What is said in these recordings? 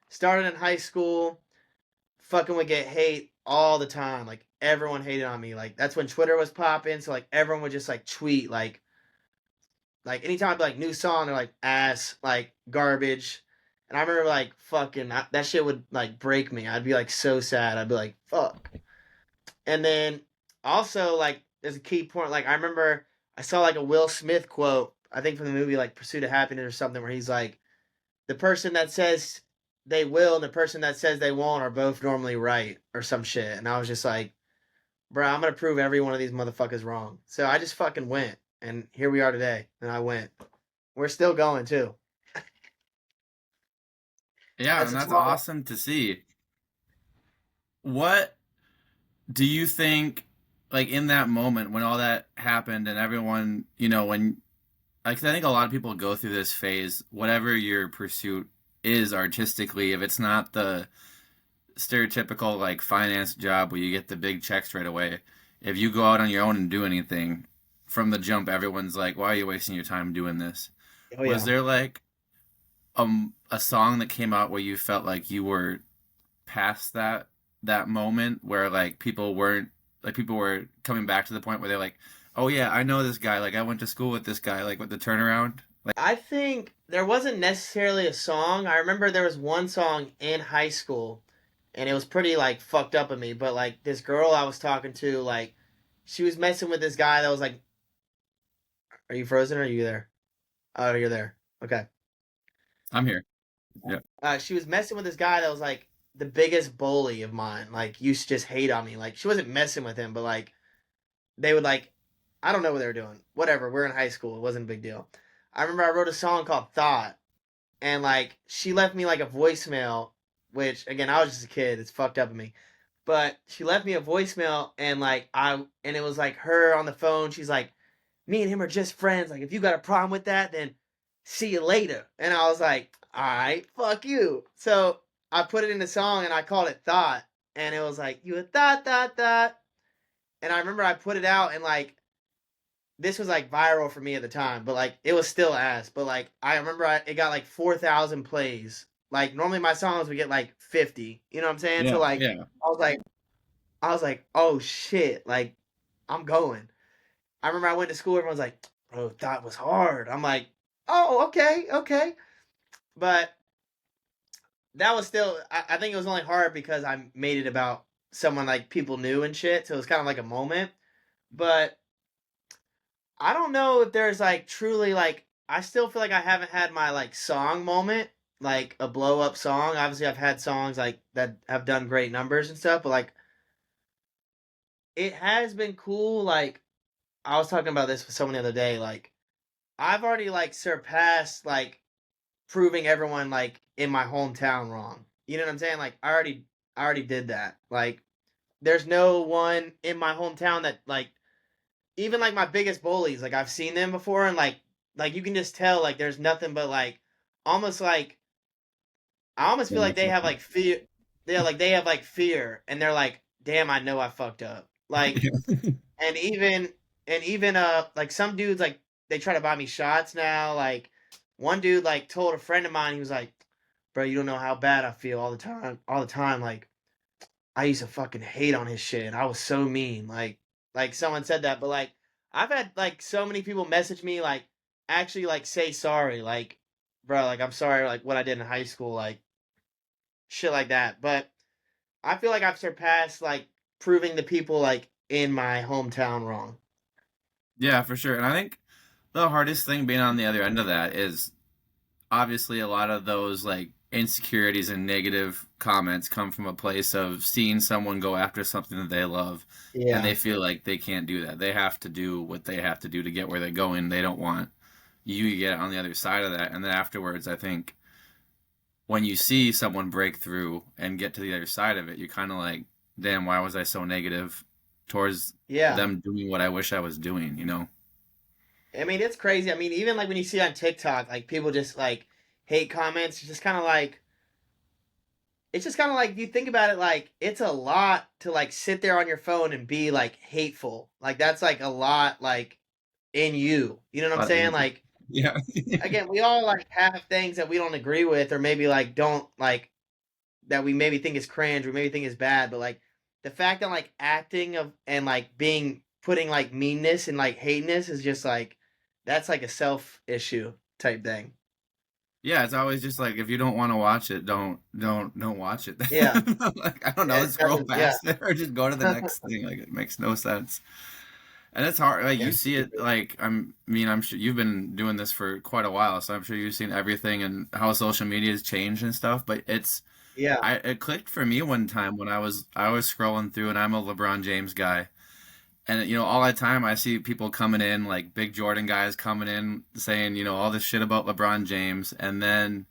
started in high school, fucking would get hate all the time. Like everyone hated on me. Like that's when Twitter was popping, so like everyone would just like tweet like anytime I'd be like new song, they're like ass, like garbage. And I remember like fucking that shit would like break me. I'd be like so sad. I'd be like fuck. And then also like there's a key point. Like I remember I saw like a Will Smith quote. I think from the movie like Pursuit of Happiness or something, where he's like, the person that says they will and the person that says they won't are both normally right or some shit. And I was just like, bro, I'm gonna prove every one of these motherfuckers wrong. So I just fucking went, and here we are today. And I went. We're still going too. Yeah, That's and a that's 12. awesome to see. What do you think, like in that moment when all that happened and everyone, when, like, I think a lot of people go through this phase, whatever your pursuit is artistically, if it's not the stereotypical like finance job where you get the big checks right away, if you go out on your own and do anything from the jump, everyone's like, "Why are you wasting your time doing this?" Oh Was yeah. there like a song that came out where you felt like you were past that moment where like people were coming back to the point where they're like, "Oh yeah, I know this guy. Like I went to school with this guy." Like with the turnaround. Like I think there wasn't necessarily a song. I remember there was one song in high school, and it was pretty like fucked up of me. But like this girl I was talking to, like she was messing with this guy that was like, "Are you frozen? Or are you there? Oh, you're there. Okay." I'm here. Yeah. She was messing with this guy that was like the biggest bully of mine. Like used to just hate on me. Like she wasn't messing with him, but like they would like, I don't know what they were doing. Whatever. We're in high school. It wasn't a big deal. I remember I wrote a song called Thought, and like she left me like a voicemail, which again I was just a kid. It's fucked up of me, but she left me a voicemail, and like and it was like her on the phone. She's like, me and him are just friends. Like if you got a problem with that, then see you later. And I was like, all right, fuck you. So I put it in the song and I called it Thought, and it was like you a thought. And I remember I put it out, and like this was like viral for me at the time, but like it was still ass. But like I remember it got like 4,000 plays. Like normally my songs would get like 50. You know what I'm saying? So Yeah. like Yeah. I was like I was like, oh shit, like I'm going. I remember I went to school. Everyone's like, bro, that was hard. I'm like, oh okay. But that was still. I think it was only hard because I made it about someone like people knew and shit. So it was kind of like a moment. But I don't know if there's like truly like I still feel like I haven't had my like song moment, like a blow up song. Obviously I've had songs like that have done great numbers and stuff, but like it has been cool. Like I was talking about this with someone the other day, like I've already like surpassed like proving everyone like in my hometown wrong. You know what I'm saying? Like I already did that. Like there's no one in my hometown that like even like my biggest bullies, like I've seen them before, and like you can just tell like there's nothing but like almost like I almost Yeah, feel like that's they have awesome. like fear. They have like fear, and they're like, damn, I know I fucked up. Like and even like some dudes like they try to buy me shots now. Like one dude like told a friend of mine, he was like, bro, you don't know how bad I feel all the time. Like I used to fucking hate on his shit. I was so mean. Like someone said that, but like I've had like so many people message me like actually like say sorry, like bro, like I'm sorry like what I did in high school, like shit like that. But I feel like I've surpassed like proving the people like in my hometown wrong. Yeah, for sure. And I think the hardest thing being on the other end of that is obviously a lot of those like insecurities and negative comments come from a place of seeing someone go after something that they love and Yeah. they feel like they can't do that. They have to do what they have to do to get where they're going. They don't want you to get on the other side of that. And then afterwards, I think when you see someone break through and get to the other side of it, you're kind of like, damn, why was I so negative towards Yeah. them doing what I wish I was doing, you know? I mean, it's crazy. I mean, even like when you see on TikTok, like people just like hate comments, it's just kind of like you think about it, like it's a lot to like sit there on your phone and be like hateful. Like that's like a lot like in you. You know what A I'm lot of saying? energy. Like Yeah. again, we all like have things that we don't agree with or maybe like don't like. that we maybe think is cringe, we maybe think is bad, but like the fact that like acting of and like being putting like meanness and like hateness is just like that's like a self issue type thing. Yeah, it's always just like if you don't want to watch it, don't watch it. Yeah, Like I don't know, it scroll doesn't. Yeah, past it or just go to the next thing. Like it makes no sense. And it's hard. Like yeah, you it's see it. stupid. Like I mean, I'm sure you've been doing this for quite a while, so I'm sure you've seen everything and how social media has changed and stuff. But Yeah, it clicked for me one time when I was scrolling through, and I'm a LeBron James guy, and all that time I see people coming in like big Jordan guys coming in saying all this shit about LeBron James, and then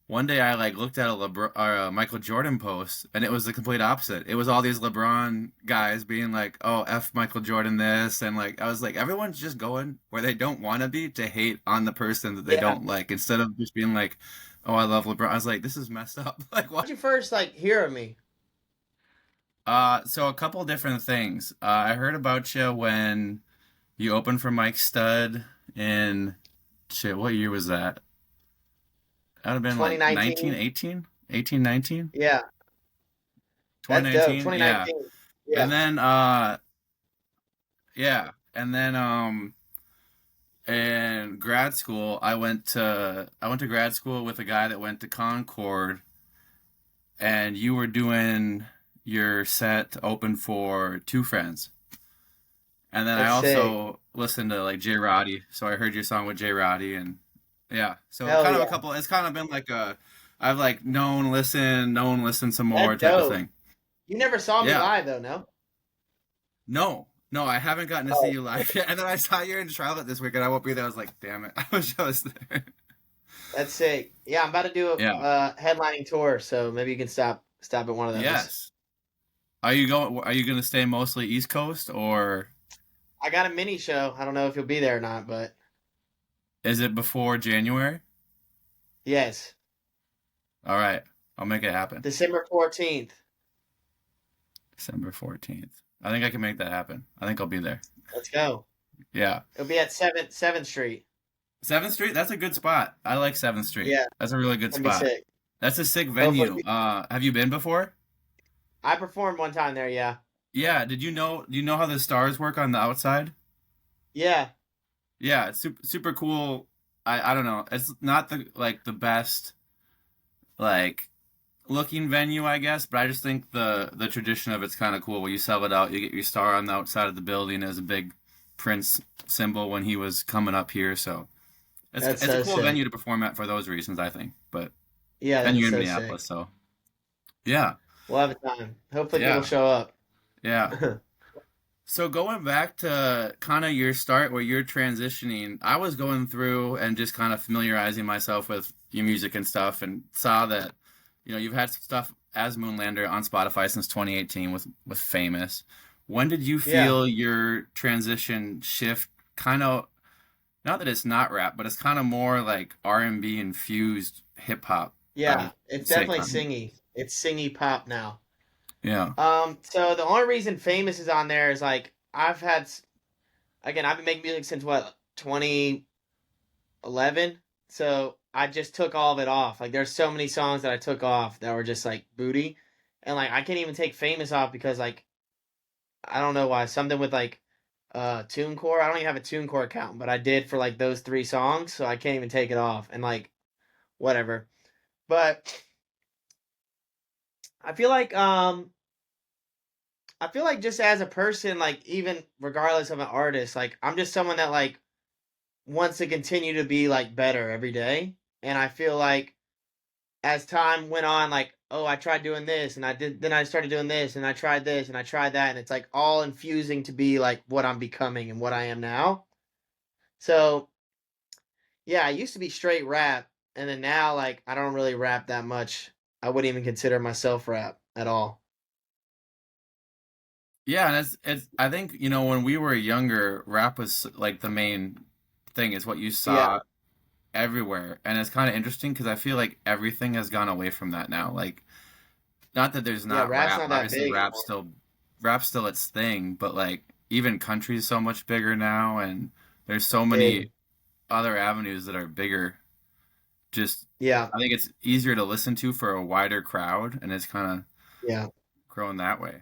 one day I like looked at a LeBron or a Michael Jordan post, and it was the complete opposite. It was all these LeBron guys being like, "Oh, f Michael Jordan this," and like I was like, everyone's just going where they don't want to be to hate on the person that they yeah. don't like, instead of just being like, "Oh, I love LeBron." I was like, this is messed up. Like, what? How'd you first like hear of me? So a couple different things. I heard about you when you opened for Mike Stud in shit. What year was that? That would have been like 19, 2019. 18, 18, 19, Yeah, twenty that's dope. nineteen. Yeah. 2019. And Yeah, then yeah, and then in grad school I went to grad school with a guy that went to Concord, and you were doing your set open for Two Friends. And then I that's sick. also listened to like J Roddy, so I heard your song with J Roddy, and yeah, so Hell kind of a yeah, couple. It's kind of been like I've like known, listen some more that's type of dope. thing. You never saw me Yeah, live though, no? no, no, I haven't gotten to see Oh, you live yet. And then I saw you in Charlotte this week, and I won't be there. I was like, damn it, I wish I was there. that's sick. Yeah, I'm about to do a Yeah. headlining tour, so maybe you can stop at one of those. Yes. Are you going? Are you going to stay mostly East Coast, or I got a mini show. I don't know if you'll be there or not, but is it before January? yes, All right, I'll make it happen. December 14th. December 14th. I think I can make that happen. I think I'll be there. Let's go. Yeah. It'll be at Seventh Street. 7th Street, that's a good spot. I like 7th Street. Yeah, That's a really good gonna be spot. sick. That's a sick Hopefully, venue. Have you been before? I performed one time there. Yeah, Yeah, do you know how the stars work on the outside? yeah, Yeah, it's super cool. I don't know. It's not the best like looking venue, I guess, but I just think the tradition of it's kind of cool. Where you sell it out, you get your star on the outside of the building as a big Prince symbol when he was coming up here. So that's it's a so cool sick. venue to perform at for those reasons, I think. But Yeah, and that's you're in so sick. Minneapolis, so yeah, We'll have a time. Hopefully, people yeah, show up. yeah. So going back to kind of your start where you're transitioning, I was going through and just kind of familiarizing myself with your music and stuff, and saw that you've had some stuff as Moonlander on Spotify since 2018 with Famous. When did you Yeah, feel your transition shift? Kind of, not that it's not rap, but it's kind of more like R&B infused hip hop. I yeah, would it's say definitely kind of. singy. It's singy pop now. Yeah. So the only reason Famous is on there is like again, I've been making music since what 2011. So I just took all of it off. Like there's so many songs that I took off that were just like booty, and like I can't even take Famous off because like I don't know why something with like TuneCore. I don't even have a TuneCore account, but I did for like those three songs, so I can't even take it off. And like whatever. But I feel like I feel like just as a person, like even regardless of an artist, like I'm just someone that like wants to continue to be like better every day. And I feel like as time went on, like, oh, I tried doing this and then I started doing this and I tried this and I tried that. And it's like all infusing to be like what I'm becoming and what I am now. So yeah, I used to be straight rap. And then now, like, I don't really rap that much. I wouldn't even consider myself rap at all. Yeah, and it's I think, when we were younger, rap was like the main thing, is what you Yeah. saw everywhere. And it's kind of interesting because I feel like everything has gone away from that now. Like, not that there's Yeah, not rap's rap. not that Obviously big anymore. rap's still its thing, but like even country is so much bigger now, and there's so many Big. other avenues that are bigger. just Yeah. I think it's easier to listen to for a wider crowd, and it's kind of Yeah. growing that way.